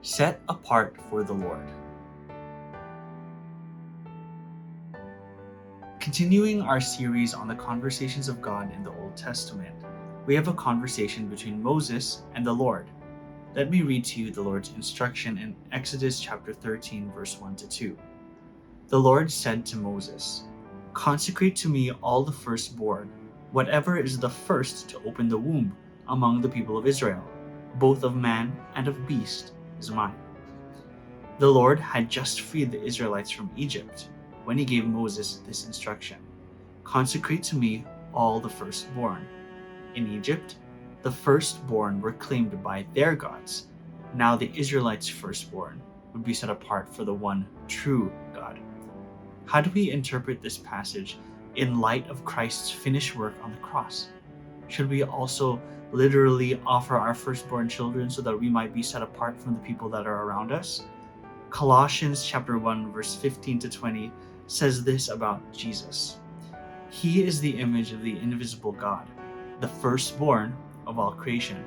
Set apart for the Lord. Continuing our series on the conversations of God in the Old Testament, we have a conversation between Moses and the Lord. Let me read to you the Lord's instruction in Exodus chapter 13, verse 1 to 2. The Lord said to Moses, "Consecrate to me all the firstborn, whatever is the first to open the womb among the people of Israel, both of man and of beast is mine." The Lord had just freed the Israelites from Egypt when he gave Moses this instruction: "Consecrate to me all the firstborn." In Egypt, the firstborn were claimed by their gods. Now the Israelites' firstborn would be set apart for the one true God. How do we interpret this passage in light of Christ's finished work on the cross? Should we also literally offer our firstborn children so that we might be set apart from the people that are around us? Colossians chapter 1 verse 15 to 20 says this about Jesus: "He is the image of the invisible God, the firstborn of all creation.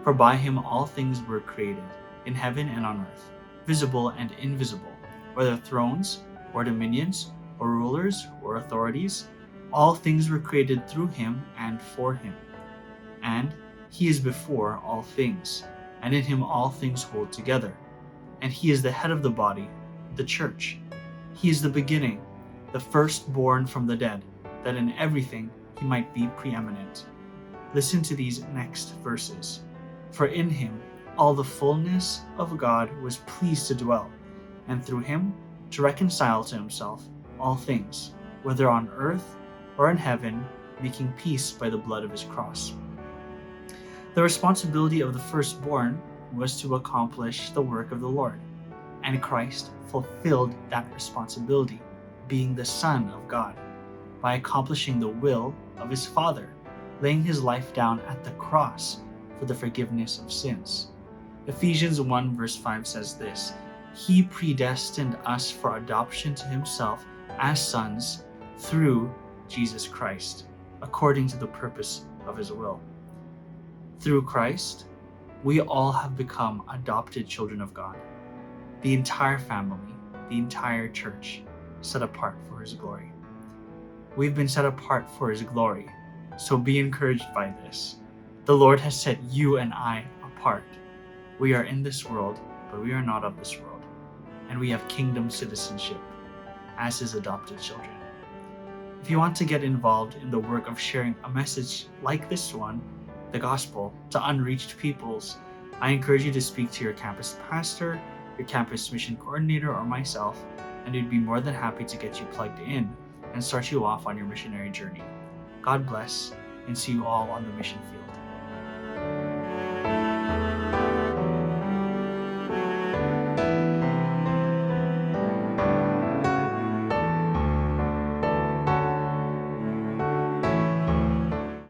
For by him all things were created, in heaven and on earth, visible and invisible, whether thrones or dominions or rulers or authorities. All things were created through him and for him. And he is before all things, and in him all things hold together. And he is the head of the body, the church. He is the beginning, the firstborn from the dead, that in everything he might be preeminent." Listen to these next verses. "For in him all the fullness of God was pleased to dwell, and through him to reconcile to himself all things, whether on earth or in heaven, making peace by the blood of his cross." The responsibility of the firstborn was to accomplish the work of the Lord, and Christ fulfilled that responsibility, being the Son of God, by accomplishing the will of his Father, laying his life down at the cross for the forgiveness of sins. Ephesians 1 verse 5 says this: "He predestined us for adoption to himself as sons through Jesus Christ, according to the purpose of his will." Through Christ, we all have become adopted children of God. The entire family, the entire church, set apart for his glory. We've been set apart for his glory, so be encouraged by this. The Lord has set you and I apart. We are in this world, but we are not of this world, and we have kingdom citizenship as his adopted children. If you want to get involved in the work of sharing a message like this one, the gospel, to unreached peoples, I encourage you to speak to your campus pastor, your campus mission coordinator, or myself, and we'd be more than happy to get you plugged in and start you off on your missionary journey. God bless, and see you all on the mission field.